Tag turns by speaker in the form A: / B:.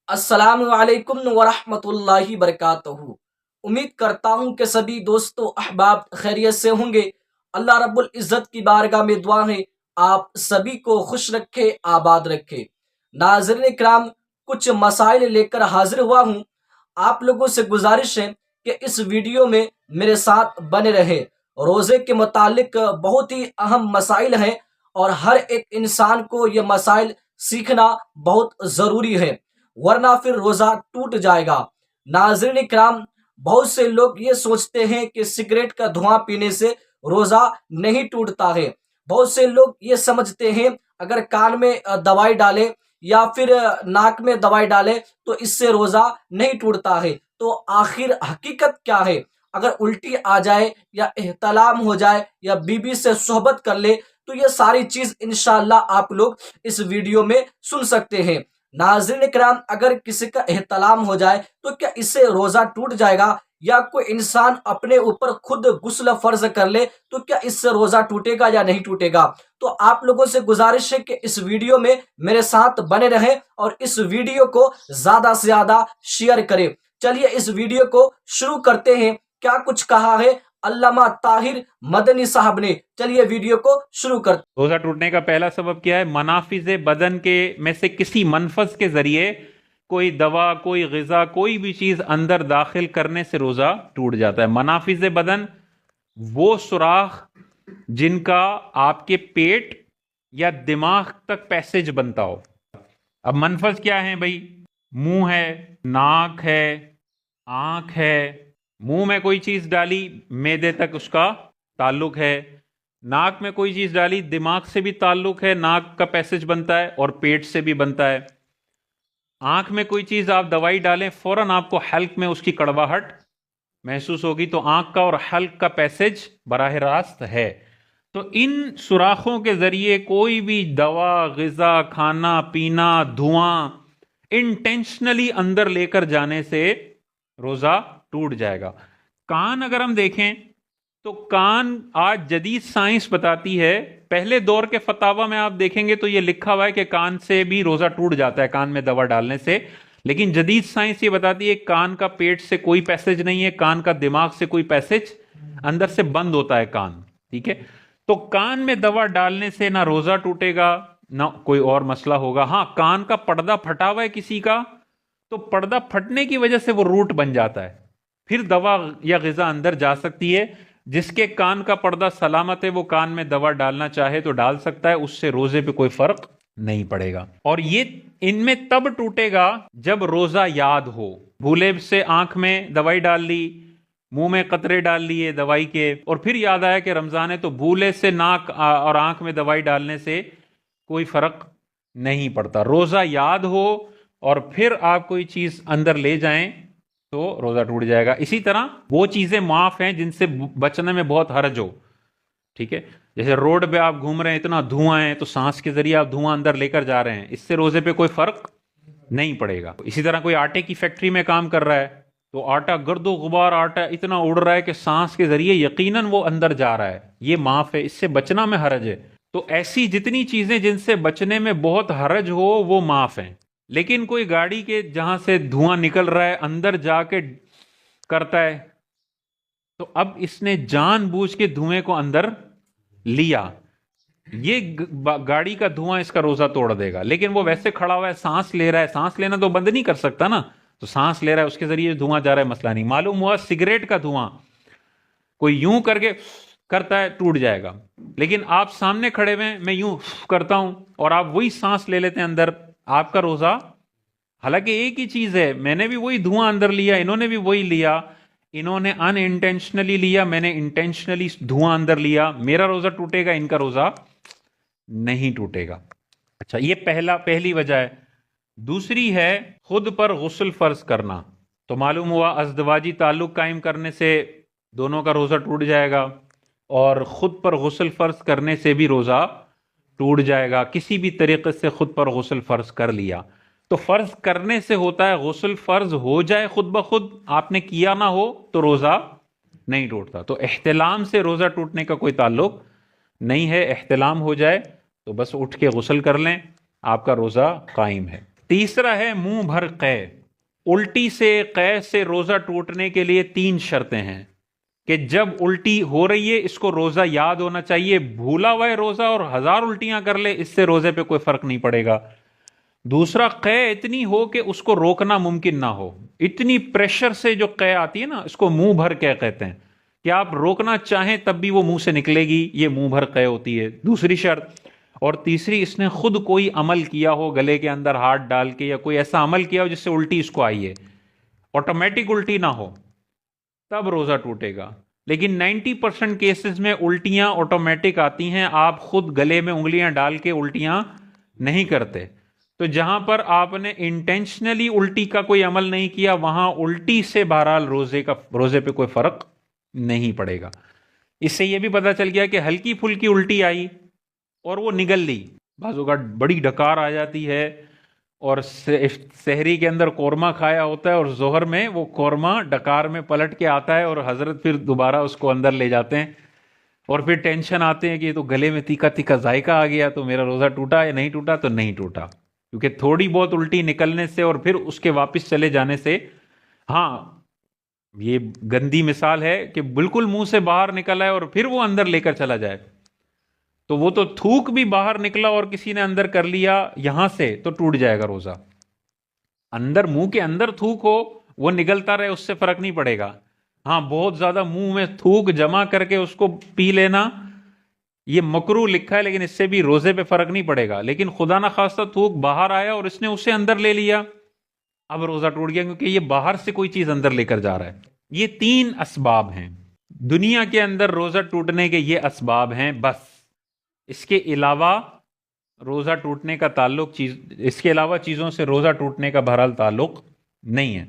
A: السلام علیکم ورحمۃ اللہ وبرکاتہ۔ امید کرتا ہوں کہ سبھی دوستوں احباب خیریت سے ہوں گے۔ اللہ رب العزت کی بارگاہ میں دعا ہے آپ سبھی کو خوش رکھے، آباد رکھے۔ ناظرین کرام، کچھ مسائل لے کر حاضر ہوا ہوں۔ آپ لوگوں سے گزارش ہے کہ اس ویڈیو میں میرے ساتھ بنے رہے۔ روزے کے متعلق بہت ہی اہم مسائل ہیں اور ہر ایک انسان کو یہ مسائل سیکھنا بہت ضروری ہے، ورنہ پھر روزہ ٹوٹ جائے گا۔ ناظرین کرام، بہت سے لوگ یہ سوچتے ہیں کہ سگریٹ کا دھواں پینے سے روزہ نہیں ٹوٹتا ہے۔ بہت سے لوگ یہ سمجھتے ہیں اگر کان میں دوائی ڈالے یا پھر ناک میں دوائی ڈالے تو اس سے روزہ نہیں ٹوٹتا ہے۔ تو آخر حقیقت کیا ہے؟ اگر الٹی آ جائے یا احتلام ہو جائے یا بیوی سے صحبت کر لے تو یہ ساری چیز انشاءاللہ آپ لوگ اس ویڈیو میں سن سکتے ہیں۔ ناظرین کرام، اگر کسی کا احتلام ہو جائے تو کیا اس سے روزہ ٹوٹ جائے گا؟ یا کوئی انسان اپنے اوپر خود غسل فرض کر لے تو کیا اس سے روزہ ٹوٹے گا یا نہیں ٹوٹے گا؟ تو آپ لوگوں سے گزارش ہے کہ اس ویڈیو میں میرے ساتھ بنے رہیں اور اس ویڈیو کو زیادہ سے زیادہ شیئر کریں۔ چلیے اس ویڈیو کو شروع کرتے ہیں۔ کیا کچھ کہا ہے علامہ طاہر مدنی صاحب نے؟ چلیے ویڈیو کو شروع کرتے ہیں۔
B: روزہ ٹوٹنے کا پہلا سبب کیا ہے؟ منافذ بدن کے میں سے کسی منفذ کے ذریعے کوئی دوا، کوئی غذا، کوئی بھی چیز اندر داخل کرنے سے روزہ ٹوٹ جاتا ہے۔ منافذ بدن وہ سوراخ جن کا آپ کے پیٹ یا دماغ تک پیسج بنتا ہو۔ اب منفذ کیا ہے بھائی؟ منہ ہے، ناک ہے، آنکھ ہے۔ منہ میں کوئی چیز ڈالی، معدے تک اس کا تعلق ہے۔ ناک میں کوئی چیز ڈالی، دماغ سے بھی تعلق ہے، ناک کا پیسج بنتا ہے اور پیٹ سے بھی بنتا ہے۔ آنکھ میں کوئی چیز آپ دوائی ڈالیں، فوراً آپ کو حلق میں اس کی کڑواہٹ محسوس ہوگی، تو آنکھ کا اور حلق کا پیسج براہ راست ہے۔ تو ان سوراخوں کے ذریعے کوئی بھی دوا، غذا، کھانا پینا، دھواں انٹینشنلی اندر لے کر جانے سے روزہ ٹوٹ جائے گا۔ کان اگر ہم دیکھیں تو کان آج جدید سائنس بتاتی ہے، پہلے دور کے فتاوی میں آپ دیکھیں گے تو یہ لکھا ہوا ہے کہ کان سے بھی روزہ ٹوٹ جاتا ہے کان میں دوا ڈالنے سے، لیکن جدید سائنس یہ بتاتی ہے کان کا پیٹ سے کوئی پیسج نہیں ہے، کان کا دماغ سے کوئی پیسج، اندر سے بند ہوتا ہے کان، ٹھیک ہے؟ تو کان میں دوا ڈالنے سے نہ روزہ ٹوٹے گا نہ کوئی اور مسئلہ ہوگا۔ ہاں، کان کا پردہ پھٹا ہوا ہے کسی کا تو پردہ پھٹنے کی وجہ سے وہ روٹ بن جاتا ہے، پھر دوا یا غذا اندر جا سکتی ہے۔ جس کے کان کا پردہ سلامت ہے وہ کان میں دوا ڈالنا چاہے تو ڈال سکتا ہے، اس سے روزے پہ کوئی فرق نہیں پڑے گا۔ اور یہ ان میں تب ٹوٹے گا جب روزہ یاد ہو۔ بھولے سے آنکھ میں دوائی ڈال لی، منہ میں قطرے ڈال لیے دوائی کے، اور پھر یاد آیا کہ رمضان ہے، تو بھولے سے ناک اور آنکھ میں دوائی ڈالنے سے کوئی فرق نہیں پڑتا۔ روزہ یاد ہو اور پھر آپ کوئی چیز اندر لے جائیں تو روزہ ٹوٹ جائے گا۔ اسی طرح وہ چیزیں معاف ہیں جن سے بچنے میں بہت حرج ہو، ٹھیک ہے؟ جیسے روڈ پہ آپ گھوم رہے ہیں، اتنا دھواں ہے، تو سانس کے ذریعے آپ دھواں اندر لے کر جا رہے ہیں، اس سے روزے پہ کوئی فرق نہیں پڑے گا۔ اسی طرح کوئی آٹے کی فیکٹری میں کام کر رہا ہے تو آٹا، گرد و غبار آٹا اتنا اڑ رہا ہے کہ سانس کے ذریعے یقیناً وہ اندر جا رہا ہے، یہ معاف ہے، اس سے بچنا میں حرج ہے۔ تو ایسی جتنی چیزیں جن سے بچنے میں بہت حرج ہو وہ معاف ہیں۔ لیکن کوئی گاڑی کے جہاں سے دھواں نکل رہا ہے اندر جا کے کرتا ہے، تو اب اس نے جان بوجھ کے دھوئیں کو اندر لیا، یہ گاڑی کا دھواں اس کا روزہ توڑ دے گا۔ لیکن وہ ویسے کھڑا ہوا ہے، سانس لے رہا ہے، سانس لینا تو بند نہیں کر سکتا نا، تو سانس لے رہا ہے، اس کے ذریعے دھواں جا رہا ہے، مسئلہ نہیں۔ معلوم ہوا سگریٹ کا دھواں کوئی یوں کر کے کرتا ہے، ٹوٹ جائے گا، لیکن آپ سامنے کھڑے ہوئے، میں یوں کرتا ہوں اور آپ وہی سانس لے لیتے ہیں اندر، آپ کا روزہ، حالانکہ ایک ہی چیز ہے، میں نے بھی وہی دھواں اندر لیا، انہوں نے بھی وہی لیا، انہوں نے ان انٹینشنلی لیا، میں نے انٹینشنلی دھواں اندر لیا، میرا روزہ ٹوٹے گا، ان کا روزہ نہیں ٹوٹے گا۔ اچھا، یہ پہلی وجہ ہے۔ دوسری ہے خود پر غسل فرض کرنا۔ تو معلوم ہوا ازدواجی تعلق قائم کرنے سے دونوں کا روزہ ٹوٹ جائے گا، اور خود پر غسل فرض کرنے سے بھی روزہ ٹوٹ جائے گا۔ کسی بھی طریقے سے خود پر غسل فرض کر لیا تو فرض کرنے سے ہوتا ہے، غسل فرض ہو جائے خود بخود، آپ نے کیا نہ ہو تو روزہ نہیں ٹوٹتا۔ تو احتلام سے روزہ ٹوٹنے کا کوئی تعلق نہیں ہے، احتلام ہو جائے تو بس اٹھ کے غسل کر لیں، آپ کا روزہ قائم ہے۔ تیسرا ہے منہ بھر قے. الٹی سے قے سے روزہ ٹوٹنے کے لیے 3 شرطیں ہیں کہ جب الٹی ہو رہی ہے اس کو روزہ یاد ہونا چاہیے. بھولا ہوا ہے روزہ اور 1000 الٹیاں کر لے اس سے روزے پہ کوئی فرق نہیں پڑے گا. دوسرا قے اتنی ہو کہ اس کو روکنا ممکن نہ ہو. اتنی پریشر سے جو قے آتی ہے نا اس کو منہ بھر قے کہتے ہیں کہ آپ روکنا چاہیں تب بھی وہ منہ سے نکلے گی, یہ منہ بھر قے ہوتی ہے دوسری شرط. اور تیسری اس نے خود کوئی عمل کیا ہو گلے کے اندر ہاتھ ڈال کے یا کوئی ایسا عمل کیا ہو جس سے الٹی اس کو آئی ہے, آٹومیٹک الٹی نہ ہو, تب روزہ ٹوٹے گا. لیکن 90% کیسز میں الٹیاں آٹومیٹک آتی ہیں, آپ خود گلے میں انگلیاں ڈال کے الٹیاں نہیں کرتے. تو جہاں پر آپ نے انٹینشنلی الٹی کا کوئی عمل نہیں کیا وہاں الٹی سے بہرحال روزے پہ کوئی فرق نہیں پڑے گا. اس سے یہ بھی پتا چل گیا کہ ہلکی پھلکی الٹی آئی اور وہ نگل لی, بعض اوقات بڑی ڈکار آ جاتی ہے اور سحری کے اندر قورمہ کھایا ہوتا ہے اور ظہر میں وہ قورمہ ڈکار میں پلٹ کے آتا ہے اور حضرت پھر دوبارہ اس کو اندر لے جاتے ہیں اور پھر ٹینشن آتے ہیں کہ یہ تو گلے میں تیکھا تیکھا ذائقہ آ گیا تو میرا روزہ ٹوٹا یا نہیں ٹوٹا. تو نہیں ٹوٹا, کیونکہ تھوڑی بہت الٹی نکلنے سے اور پھر اس کے واپس چلے جانے سے, ہاں یہ گندی مثال ہے کہ بالکل منہ سے باہر نکل آئے اور پھر وہ اندر لے کر چلا جائے تو وہ تو تھوک بھی باہر نکلا اور کسی نے اندر کر لیا یہاں سے تو ٹوٹ جائے گا روزہ. اندر منہ کے اندر تھوک ہو وہ نگلتا رہے اس سے فرق نہیں پڑے گا. ہاں بہت زیادہ منہ میں تھوک جمع کر کے اس کو پی لینا یہ مکروہ لکھا ہے لیکن اس سے بھی روزے پہ فرق نہیں پڑے گا. لیکن خدا نہ خواستہ تھوک باہر آیا اور اس نے اسے اندر لے لیا, اب روزہ ٹوٹ گیا کیونکہ یہ باہر سے کوئی چیز اندر لے کر جا رہا ہے. یہ 3 اسباب ہیں دنیا کے اندر روزہ ٹوٹنے کے, یہ اسباب ہیں بس. اس کے علاوہ روزہ ٹوٹنے کا تعلق اس کے علاوہ چیزوں سے روزہ ٹوٹنے کا بہرحال تعلق نہیں ہے.